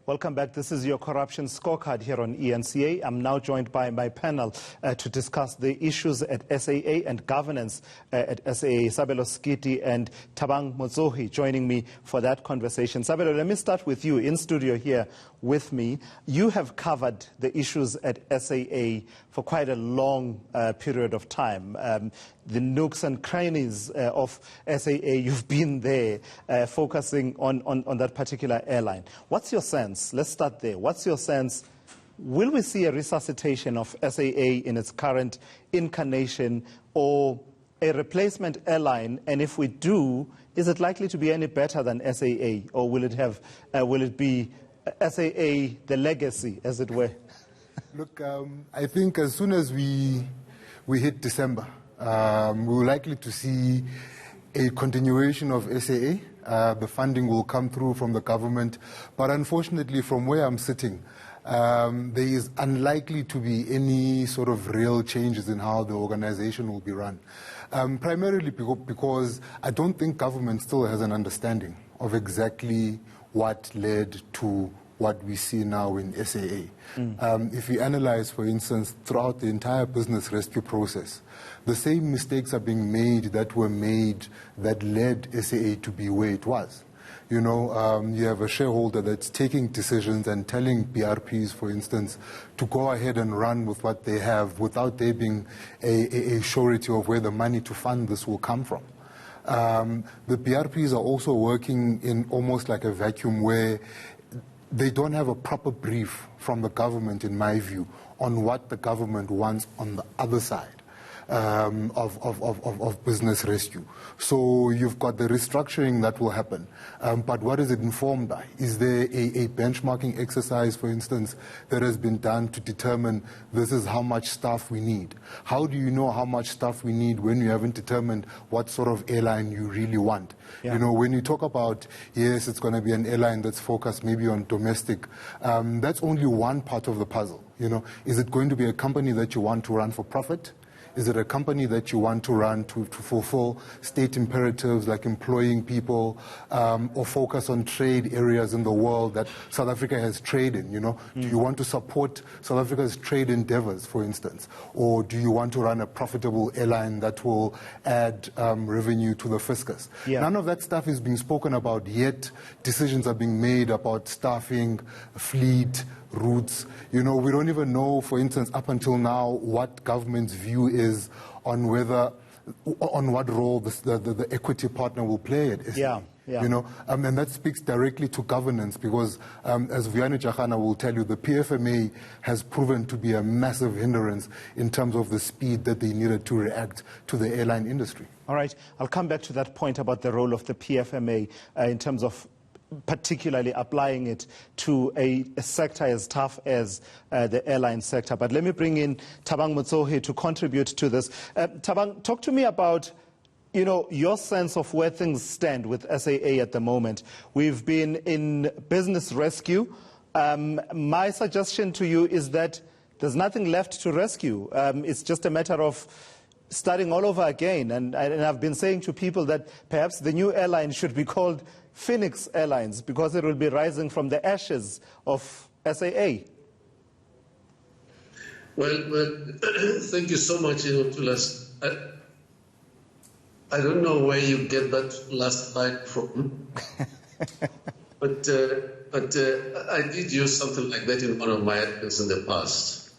Welcome back. This is your corruption scorecard here on ENCA. I'm now joined by my panel to discuss the issues at SAA and governance at SAA. Sabelo Skiti and Thabang Motsohi joining me for that conversation. Sabelo, let me start with you in studio here with me. You have covered the issues at SAA for quite a long period of time. The nooks and crannies of SAA, you've been there focusing on that particular airline. What's your sense? Let's start there. What's your sense? Will we see a resuscitation of SAA in its current incarnation or a replacement airline? And if we do, is it likely to be any better than SAA, or will it be SAA the legacy, as it were? Look, I think as soon as we hit December, we're likely to see a continuation of SAA. The funding will come through from the government. But unfortunately, from where I'm sitting, there is unlikely to be any sort of real changes in how the organization will be run. Primarily because I don't think government still has an understanding of exactly what led to what we see now in SAA. If we analyze, for instance, throughout the entire business rescue process, the same mistakes are being made that were made that led SAA to be where it was. You know, you have a shareholder that's taking decisions and telling BRPs, for instance, to go ahead and run with what they have without there being a surety of where the money to fund this will come from. The BRPs are also working in almost like a vacuum where they don't have a proper brief from the government, in my view, on what the government wants on the other side of business rescue. So you've got the restructuring that will happen, but what is it informed by? Is there a benchmarking exercise, for instance, that has been done to determine this is how much staff we need? How do you know how much staff we need when you haven't determined what sort of airline you really want? Yeah. You know, when you talk about, yes, it's going to be an airline that's focused maybe on domestic, that's only one part of the puzzle. You know, is it going to be a company that you want to run for profit? Is it a company that you want to run to fulfill state imperatives like employing people, or focus on trade areas in the world that South Africa has trade in? You know, do you want to support South Africa's trade endeavors, for instance, or do you want to run a profitable airline that will add revenue to the fiscus? Yeah. None of that stuff is being spoken about yet. Decisions are being made about staffing, fleet, routes. You know, we don't even know, for instance, up until now, what government's view is on whether, on what role the equity partner will play at SAA. Yeah, yeah. You know, and that speaks directly to governance because, as Vuyani Jahana will tell you, the PFMA has proven to be a massive hindrance in terms of the speed that they needed to react to the airline industry. All right, I'll come back to that point about the role of the PFMA in terms of particularly applying it to a sector as tough as the airline sector. But let me bring in Thabang Motsohi to contribute to this. Thabang, talk to me about, you know, your sense of where things stand with SAA at the moment. We've been in business rescue. My suggestion to you is that there's nothing left to rescue. It's just a matter of starting all over again. And I've been saying to people that perhaps the new airline should be called Phoenix Airlines because it will be rising from the ashes of SAA. Well, thank you so much, Thulas. I don't know where you get that last line from, but I did use something like that in one of my articles in the past.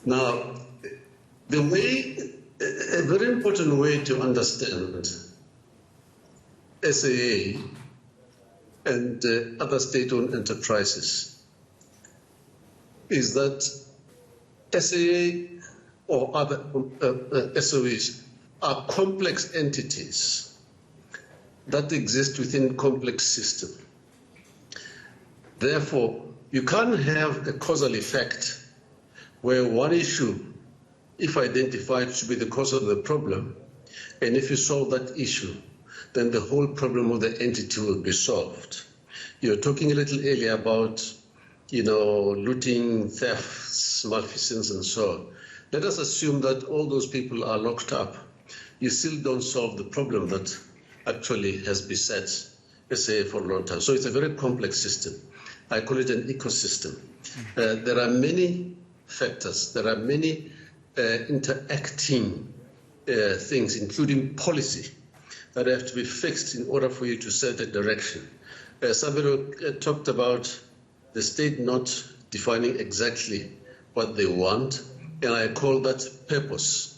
Now, a very important way to understand SAA and other state-owned enterprises is that SAA or other SOEs are complex entities that exist within complex systems. Therefore, you can't have a causal effect where one issue, if identified, should be the cause of the problem, and if you solve that issue, then the whole problem of the entity will be solved. You were talking a little earlier about, you know, looting, thefts, malfeasance, and so on. Let us assume that all those people are locked up. You still don't solve the problem that actually has beset SAA for a long time. So it's a very complex system. I call it an ecosystem. There are many factors. There are many interacting things, including policy, that have to be fixed in order for you to set a direction. Somebody talked about the state not defining exactly what they want, and I call that purpose.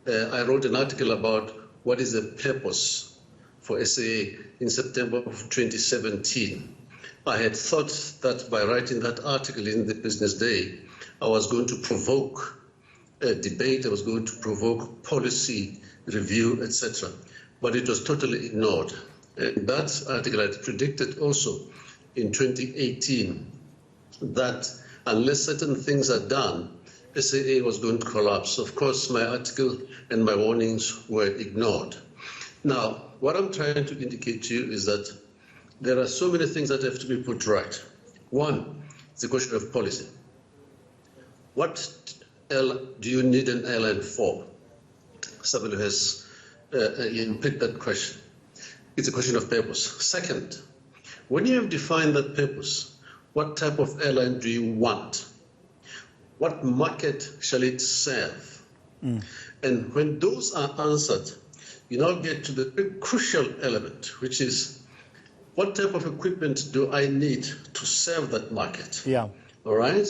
I wrote an article about what is the purpose for SAA in September of 2017. I had thought that by writing that article in the Business Day, I was going to provoke a debate, I was going to provoke policy review, etc. But it was totally ignored. And that article had predicted also in 2018 that unless certain things are done, SAA was going to collapse. Of course, my article and my warnings were ignored. Now, what I'm trying to indicate to you is that there are so many things that have to be put right. One is the question of policy. What do you need an airline for? Somebody has picked that question. It's a question of purpose. Second, when you have defined that purpose, what type of airline do you want? What market shall it serve? And when those are answered, you now get to the very crucial element, which is what type of equipment do I need to serve that market? Yeah. All right?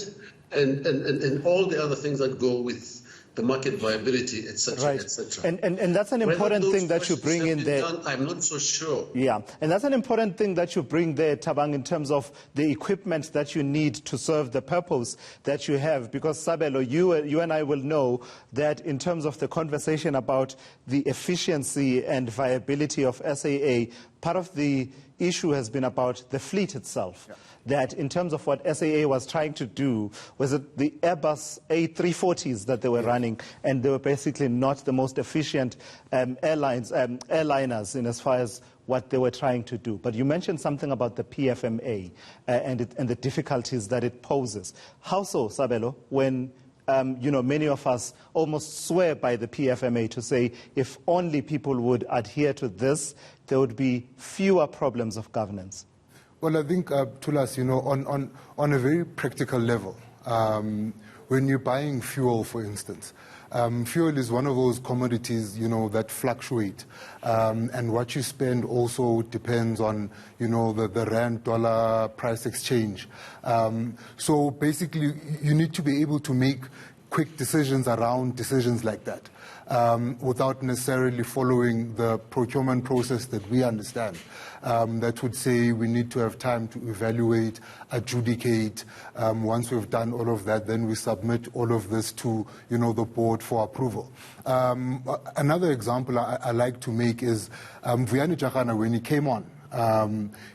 And all the other things that go with the market viability, etc., right. etc. And that's an important thing that you bring in there. I'm not so sure. Yeah, and that's an important thing that you bring there, Thabang, in terms of the equipment that you need to serve the purpose that you have. Because, Sabelo, you and I will know that in terms of the conversation about the efficiency and viability of SAA, part of the issue has been about the fleet itself. Yeah. That in terms of what SAA was trying to do, was it the Airbus A340s that they were running, and they were basically not the most efficient airliners in as far as what they were trying to do. But you mentioned something about the PFMA and the difficulties that it poses. How so, Sabelo, when many of us almost swear by the PFMA to say if only people would adhere to this, there would be fewer problems of governance? Well, I think, Thulas, on a very practical level, when you're buying fuel, for instance, fuel is one of those commodities, that fluctuate. And what you spend also depends on, the rand-dollar price exchange. So basically, you need to be able to make quick decisions around decisions like that, without necessarily following the procurement process that we understand. That would say we need to have time to evaluate, adjudicate. Once we've done all of that, then we submit all of this to, the board for approval. Another example I like to make is Vuyani Jagana, when he came on,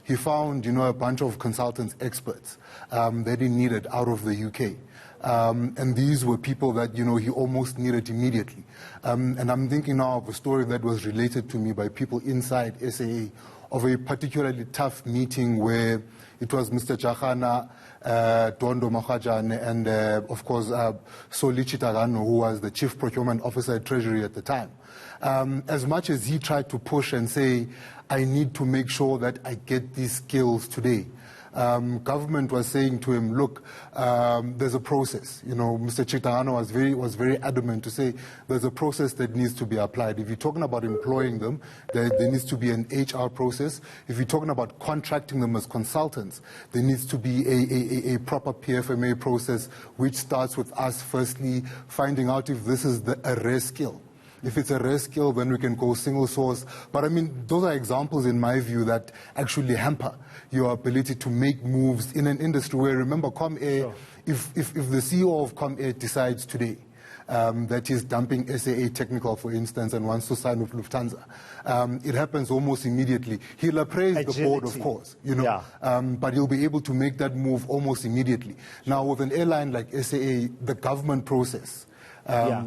he found, a bunch of consultants, experts that he needed out of the UK. And these were people that, he almost needed immediately. And I'm thinking now of a story that was related to me by people inside SAA of a particularly tough meeting where it was Mr. Jagana, Dondo Mahajane, and of course, Soli Chitarano, who was the Chief Procurement Officer at Treasury at the time. As much as he tried to push and say, I need to make sure that I get these skills today, government was saying to him, look, there's a process. Mr. Chitarano was very adamant to say there's a process that needs to be applied. If you're talking about employing them, there needs to be an HR process. If you're talking about contracting them as consultants, there needs to be a proper PFMA process, which starts with us firstly finding out if this is a rare skill. If it's a rare skill, then we can go single source. But I mean, those are examples, in my view, that actually hamper your ability to make moves in an industry where, remember, ComAir, sure. if the CEO of ComAir decides today that he's dumping SAA Technical, for instance, and wants to sign with Lufthansa, it happens almost immediately. He'll appraise Agility. The board, of course, but he'll be able to make that move almost immediately. Now, with an airline like SAA, the government process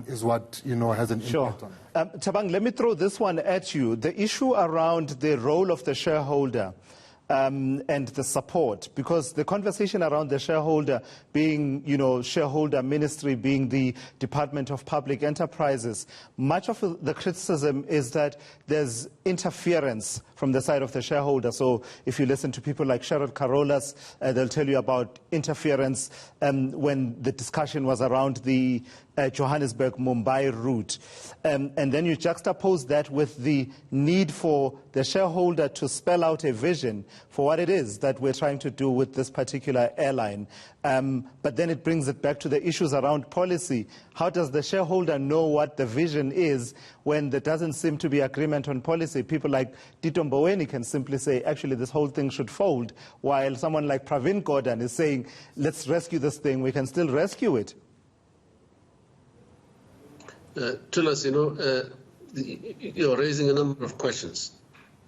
is what has an impact on it. Thabang, let me throw this one at you. The issue around the role of the shareholder and the support, because the conversation around the shareholder being, shareholder ministry being the Department of Public Enterprises, much of the criticism is that there's interference from the side of the shareholder. So if you listen to people like Sherrod Karolas, they'll tell you about interference when the discussion was around the Johannesburg-Mumbai route. And then you juxtapose that with the need for the shareholder to spell out a vision for what it is that we're trying to do with this particular airline. But then it brings it back to the issues around policy. How does the shareholder know what the vision is when there doesn't seem to be agreement on policy? People like Tito Mboweni can simply say, actually, this whole thing should fold, while someone like Pravin Gordhan is saying, let's rescue this thing. We can still rescue it. Thulas, you're raising a number of questions,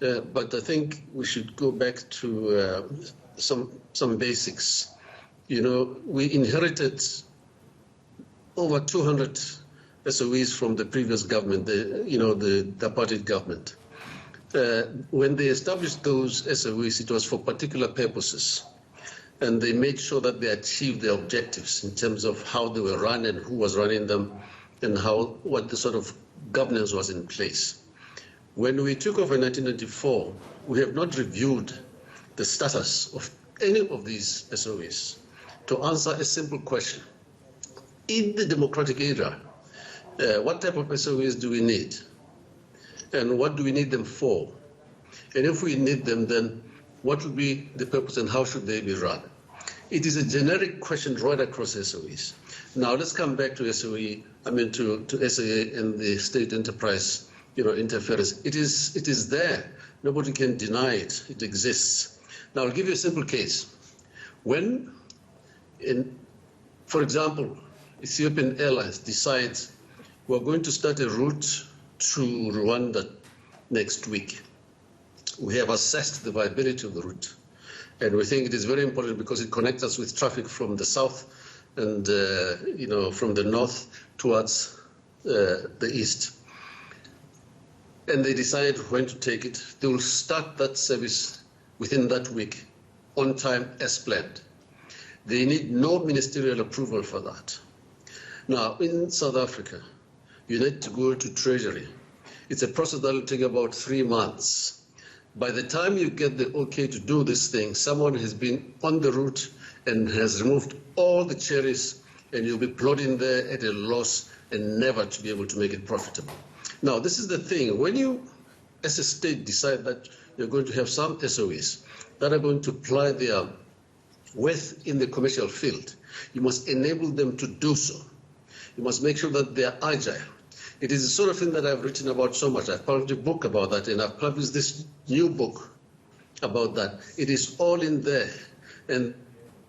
but I think we should go back to some basics. We inherited over 200 SOEs from the previous government, the apartheid government. When they established those SOEs, it was for particular purposes, and they made sure that they achieved their objectives in terms of how they were run and who was running them, and what the sort of governance was in place. When we took over in 1994, we have not reviewed the status of any of these SOEs to answer a simple question. In the democratic era, what type of SOEs do we need? And what do we need them for? And if we need them, then what will be the purpose and how should they be run? It is a generic question right across SOEs. Now let's come back to SAA and the state enterprise, interference. It is there. Nobody can deny it. It exists. Now I'll give you a simple case. When, for example, Ethiopian Airlines decides we're going to start a route to Rwanda next week, we have assessed the viability of the route, and we think it is very important because it connects us with traffic from the south and from the north towards the east. And they decide when to take it. They will start that service within that week, on time as planned. They need no ministerial approval for that. Now, in South Africa, you need to go to Treasury. It's a process that will take about 3 months. By the time you get the okay to do this thing, someone has been on the route and has removed all the cherries, and you'll be plodding there at a loss and never to be able to make it profitable. Now, this is the thing. When you, as a state, decide that you're going to have some SOEs that are going to apply their worth in the commercial field, you must enable them to do so. You must make sure that they're agile. It is the sort of thing that I've written about so much. I've published a book about that, and I've published this new book about that. It is all in there. And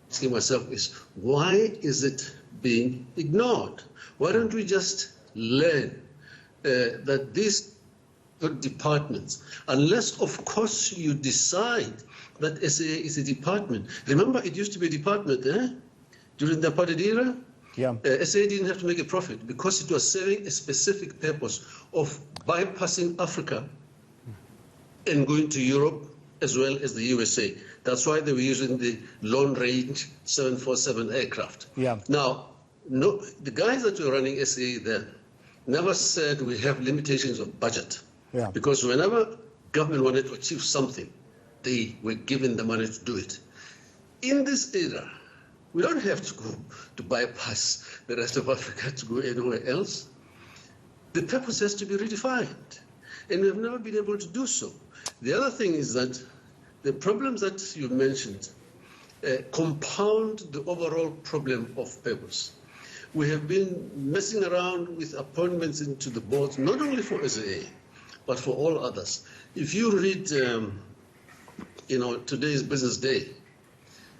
asking myself is, why is it being ignored? Why don't we just learn that these departments, unless of course you decide that SAA is a department. Remember, it used to be a department during the apartheid era. Yeah. SAA didn't have to make a profit because it was serving a specific purpose of bypassing Africa and going to Europe as well as the USA. That's why they were using the long-range 747 aircraft. Yeah. Now, no, the guys that were running SAA then never said we have limitations of budget. Yeah. Because whenever government wanted to achieve something, they were given the money to do it. In this era, we don't have to go to bypass the rest of Africa to go anywhere else. The purpose has to be redefined, and we have never been able to do so. The other thing is that the problems that you mentioned compound the overall problem of purpose. We have been messing around with appointments into the boards, not only for SAA, but for all others. If you read, today's Business Day,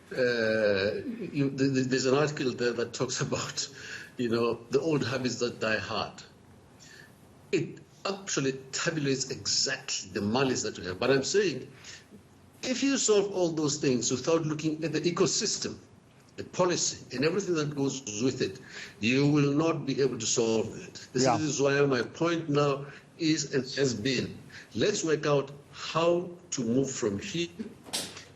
there's an article there that talks about, the old habits that die hard. It actually tabulates exactly the malice that we have. But I'm saying, if you solve all those things without looking at the ecosystem, the policy, and everything that goes with it, you will not be able to solve it. This is why my point now is and has been, let's work out how to move from here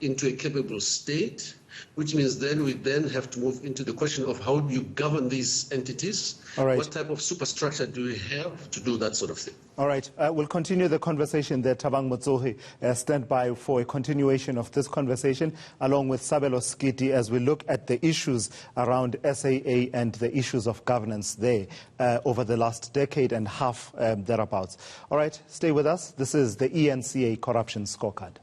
into a capable state, which means then we have to move into the question of how do you govern these entities? All right. What type of superstructure do we have to do that sort of thing? All right. We'll continue the conversation there. Thabang Motsohi, stand by for a continuation of this conversation along with Sabelo Skiti as we look at the issues around SAA and the issues of governance there over the last decade and half thereabouts. All right. Stay with us. This is the ENCA Corruption Scorecard.